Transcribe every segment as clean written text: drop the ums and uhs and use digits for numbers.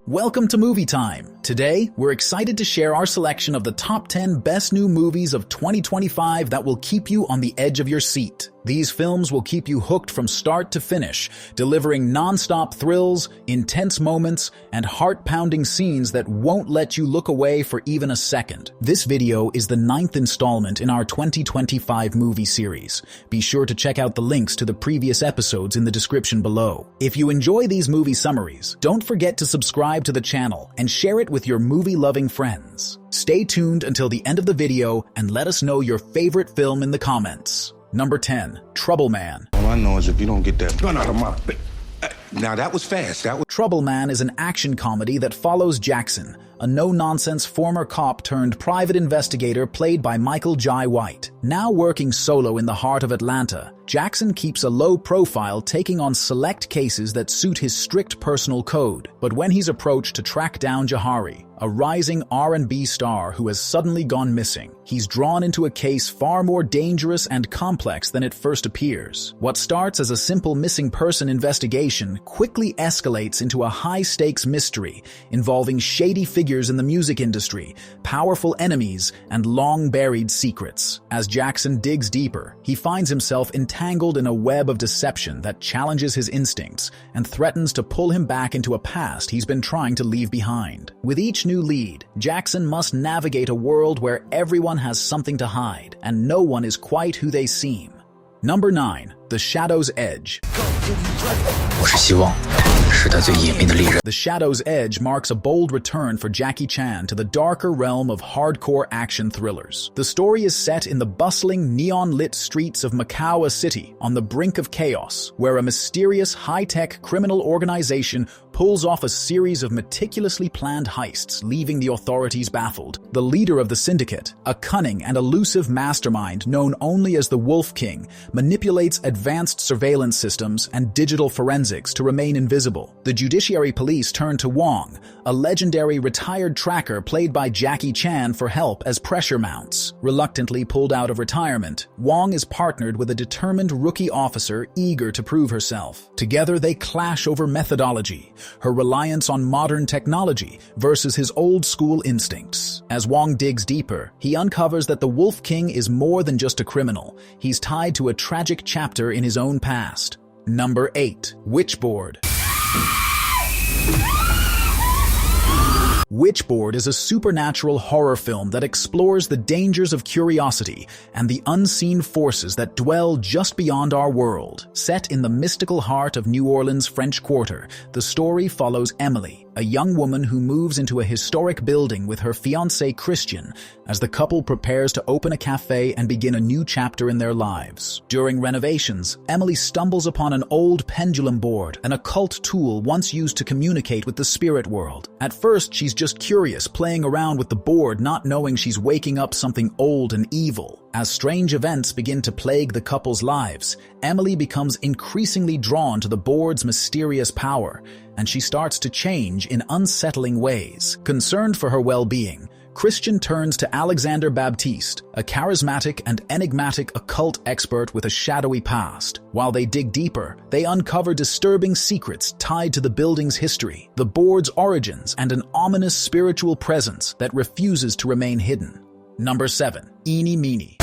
Welcome to Movie Time. Today, we're excited to share our selection of the top 10 best new movies of 2025 that will keep you on the edge of your seat. These films will keep you hooked from start to finish, delivering non-stop thrills, intense moments, and heart-pounding scenes that won't let you look away for even a second. This video is the 9th installment in our 2025 movie series. Be sure to check out the links to the previous episodes in the description below. If you enjoy these movie summaries, don't forget to subscribe to the channel and share it with your movie-loving friends. Stay tuned until the end of the video and let us know your favorite film in the comments. Number 10, Trouble Man. All I know is if you don't get that gun out of my face. Now that was fast. Trouble Man is an action comedy that follows Jackson, a no-nonsense former cop turned private investigator played by Michael Jai White. Now working solo in the heart of Atlanta, Jackson keeps a low profile, taking on select cases that suit his strict personal code. But when he's approached to track down Jahari, a rising R&B star who has suddenly gone missing, he's drawn into a case far more dangerous and complex than it first appears. What starts as a simple missing person investigation quickly escalates into a high-stakes mystery involving shady figures in the music industry, powerful enemies, and long-buried secrets. As Jackson digs deeper, he finds himself entangled in a web of deception that challenges his instincts and threatens to pull him back into a past he's been trying to leave behind. With each new lead, Jackson must navigate a world where everyone has something to hide and no one is quite who they seem. Number 9, The Shadow's Edge. The Shadow's Edge marks a bold return for Jackie Chan to the darker realm of hardcore action thrillers. The story is set in the bustling, neon-lit streets of Macau City, on the brink of chaos, where a mysterious high-tech criminal organization pulls off a series of meticulously planned heists, leaving the authorities baffled. The leader of the syndicate, a cunning and elusive mastermind known only as the Wolf King, manipulates advanced surveillance systems and digital forensics to remain invisible. The Judiciary Police turn to Wong, a legendary retired tracker played by Jackie Chan, for help as pressure mounts. Reluctantly pulled out of retirement, Wong is partnered with a determined rookie officer eager to prove herself. Together they clash over methodology, her reliance on modern technology versus his old-school instincts. As Wong digs deeper, he uncovers that the Wolf King is more than just a criminal. He's tied to a tragic chapter in his own past. Number 8, Witchboard. Witchboard is a supernatural horror film that explores the dangers of curiosity and the unseen forces that dwell just beyond our world. Set in the mystical heart of New Orleans' French Quarter, the story follows Emily, a young woman who moves into a historic building with her fiancé Christian as the couple prepares to open a cafe and begin a new chapter in their lives. During renovations, Emily stumbles upon an old pendulum board, an occult tool once used to communicate with the spirit world. At first, she's just curious, playing around with the board, not knowing she's waking up something old and evil. As strange events begin to plague the couple's lives, Emily becomes increasingly drawn to the board's mysterious power, and she starts to change in unsettling ways. Concerned for her well-being, Christian turns to Alexander Baptiste, a charismatic and enigmatic occult expert with a shadowy past. While they dig deeper, they uncover disturbing secrets tied to the building's history, the board's origins, and an ominous spiritual presence that refuses to remain hidden. Number 7, Eenie Meanie.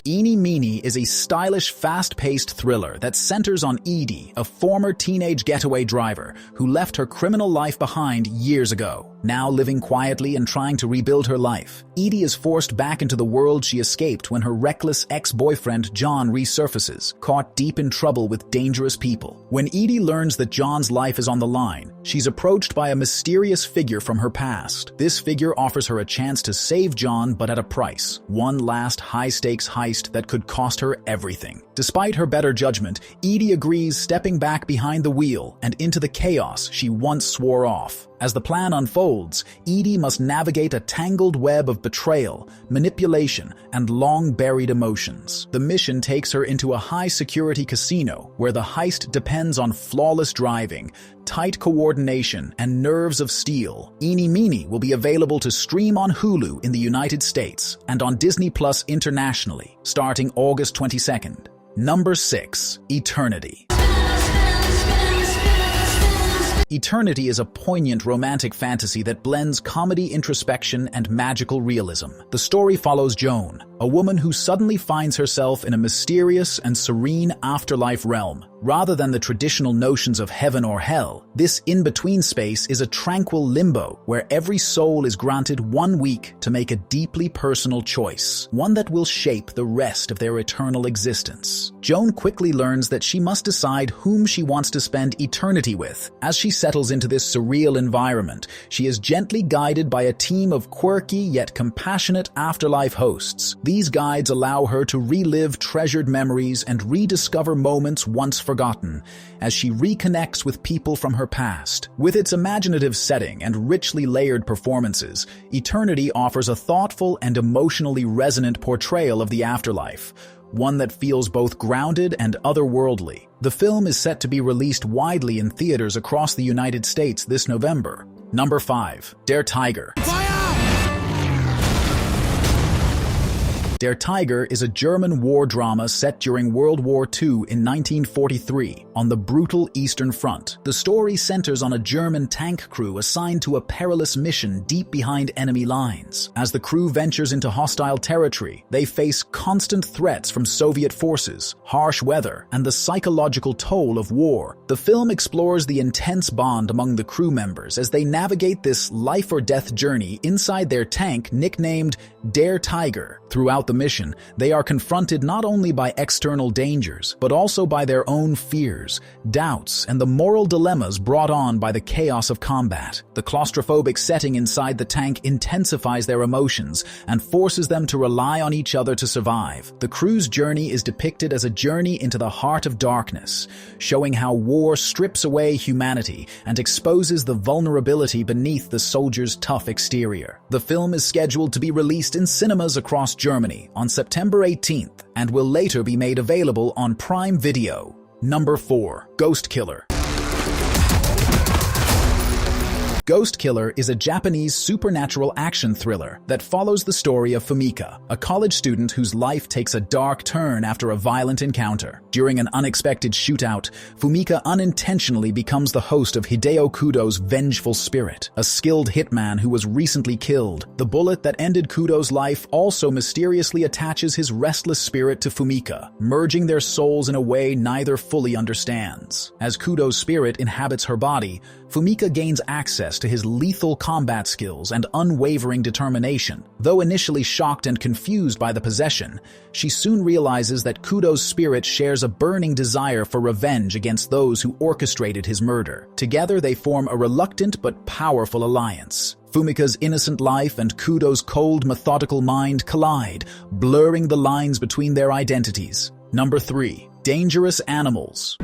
Eenie Meanie is a stylish, fast-paced thriller that centers on Edie, a former teenage getaway driver who left her criminal life behind years ago. Now living quietly and trying to rebuild her life, Edie is forced back into the world she escaped when her reckless ex-boyfriend John resurfaces, caught deep in trouble with dangerous people. When Edie learns that John's life is on the line, she's approached by a mysterious figure from her past. This figure offers her a chance to save John, but at a price. One last high-stakes heist that could cost her everything. Despite her better judgment, Edie agrees, stepping back behind the wheel and into the chaos she once swore off. As the plan unfolds, Edie must navigate a tangled web of betrayal, manipulation, and long-buried emotions. The mission takes her into a high-security casino where the heist depends on flawless driving, tight coordination, and nerves of steel. Eenie Meanie will be available to stream on Hulu in the United States and on Disney Plus internationally, starting August 22nd. Number 6, Eternity. Eternity is a poignant romantic fantasy that blends comedy, introspection, and magical realism. The story follows Joan, a woman who suddenly finds herself in a mysterious and serene afterlife realm. Rather than the traditional notions of heaven or hell, this in-between space is a tranquil limbo where every soul is granted 1 week to make a deeply personal choice, one that will shape the rest of their eternal existence. Joan quickly learns that she must decide whom she wants to spend eternity with. As she settles into this surreal environment, she is gently guided by a team of quirky yet compassionate afterlife hosts. These guides allow her to relive treasured memories and rediscover moments once forgotten as she reconnects with people from her past. With its imaginative setting and richly layered performances, Eternity offers a thoughtful and emotionally resonant portrayal of the afterlife, one that feels both grounded and otherworldly. The film is set to be released widely in theaters across the United States this November. Number 5. Der Tiger. Der Tiger is a German war drama set during World War II in 1943 on the brutal Eastern Front. The story centers on a German tank crew assigned to a perilous mission deep behind enemy lines. As the crew ventures into hostile territory, they face constant threats from Soviet forces, harsh weather, and the psychological toll of war. The film explores the intense bond among the crew members as they navigate this life-or-death journey inside their tank nicknamed Der Tiger. Throughout the mission, they are confronted not only by external dangers, but also by their own fears, doubts, and the moral dilemmas brought on by the chaos of combat. The claustrophobic setting inside the tank intensifies their emotions and forces them to rely on each other to survive. The crew's journey is depicted as a journey into the heart of darkness, showing how war strips away humanity and exposes the vulnerability beneath the soldier's tough exterior. The film is scheduled to be released in cinemas across Germany on September 18th and will later be made available on Prime Video. Number 4. Ghost Killer. Ghost Killer is a Japanese supernatural action thriller that follows the story of Fumika, a college student whose life takes a dark turn after a violent encounter. During an unexpected shootout, Fumika unintentionally becomes the host of Hideo Kudo's vengeful spirit, a skilled hitman who was recently killed. The bullet that ended Kudo's life also mysteriously attaches his restless spirit to Fumika, merging their souls in a way neither fully understands. As Kudo's spirit inhabits her body, Fumika gains access to his lethal combat skills and unwavering determination. Though initially shocked and confused by the possession, she soon realizes that Kudo's spirit shares a burning desire for revenge against those who orchestrated his murder. Together they form a reluctant but powerful alliance. Fumika's innocent life and Kudo's cold, methodical mind collide, blurring the lines between their identities. Number 3. Dangerous Animals.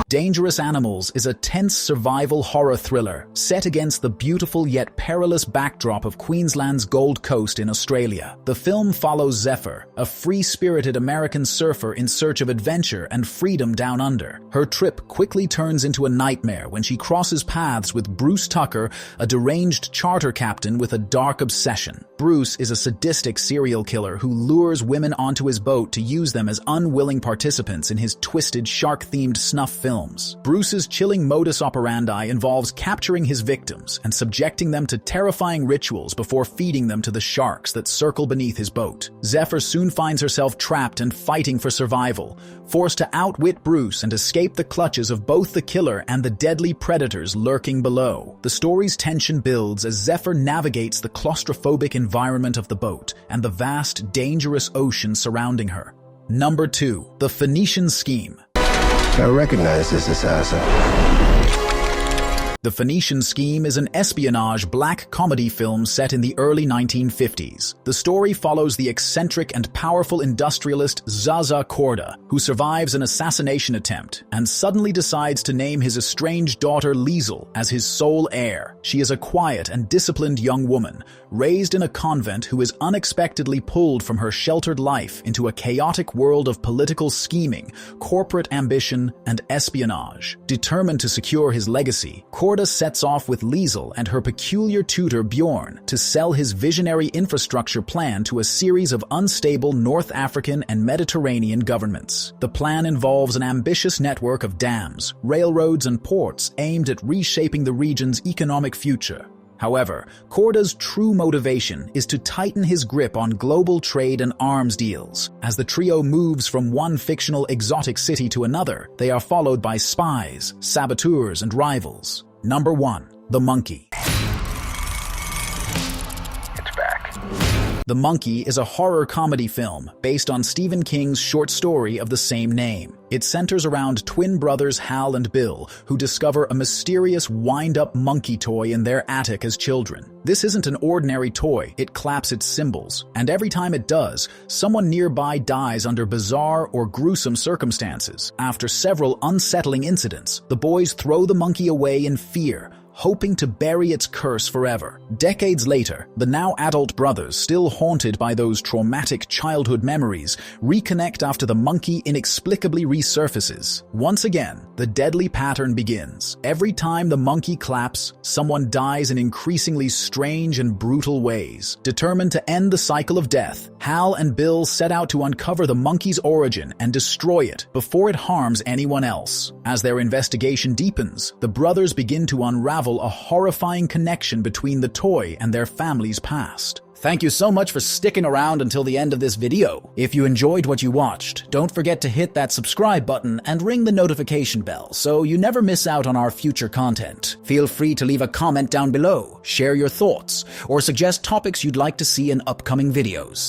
Dangerous Animals is a tense survival horror thriller set against the beautiful yet perilous backdrop of Queensland's Gold Coast in Australia. The film follows Zephyr, a free-spirited American surfer in search of adventure and freedom down under. Her trip quickly turns into a nightmare when she crosses paths with Bruce Tucker, a deranged charter captain with a dark obsession. Bruce is a sadistic serial killer who lures women onto his boat to use them as unwilling participants in his twisted shark-themed snuff film. Bruce's chilling modus operandi involves capturing his victims and subjecting them to terrifying rituals before feeding them to the sharks that circle beneath his boat. Zephyr soon finds herself trapped and fighting for survival, forced to outwit Bruce and escape the clutches of both the killer and the deadly predators lurking below. The story's tension builds as Zephyr navigates the claustrophobic environment of the boat and the vast, dangerous ocean surrounding her. Number 2. The Phoenician Scheme. I recognize this assassin. The Phoenician Scheme is an espionage black comedy film set in the early 1950s. The story follows the eccentric and powerful industrialist Zaza Korda, who survives an assassination attempt and suddenly decides to name his estranged daughter Liesel as his sole heir. She is a quiet and disciplined young woman, raised in a convent, who is unexpectedly pulled from her sheltered life into a chaotic world of political scheming, corporate ambition, and espionage. Determined to secure his legacy, Korda Corda sets off with Liesel and her peculiar tutor Bjorn to sell his visionary infrastructure plan to a series of unstable North African and Mediterranean governments. The plan involves an ambitious network of dams, railroads, and ports aimed at reshaping the region's economic future. However, Corda's true motivation is to tighten his grip on global trade and arms deals. As the trio moves from one fictional exotic city to another, they are followed by spies, saboteurs, and rivals. Number 1. The Monkey. It's back. The Monkey is a horror comedy film based on Stephen King's short story of the same name. It centers around twin brothers Hal and Bill, who discover a mysterious wind-up monkey toy in their attic as children. This isn't an ordinary toy, it claps its cymbals, and every time it does, someone nearby dies under bizarre or gruesome circumstances. After several unsettling incidents, the boys throw the monkey away in fear, hoping to bury its curse forever. Decades later, the now adult brothers, still haunted by those traumatic childhood memories, reconnect after the monkey inexplicably resurfaces. Once again, the deadly pattern begins. Every time the monkey claps, someone dies in increasingly strange and brutal ways. Determined to end the cycle of death, Hal and Bill set out to uncover the monkey's origin and destroy it before it harms anyone else. As their investigation deepens, the brothers begin to unravel a horrifying connection between the toy and their family's past. Thank you so much for sticking around until the end of this video. If you enjoyed what you watched, don't forget to hit that subscribe button and ring the notification bell so you never miss out on our future content. Feel free to leave a comment down below, share your thoughts, or suggest topics you'd like to see in upcoming videos.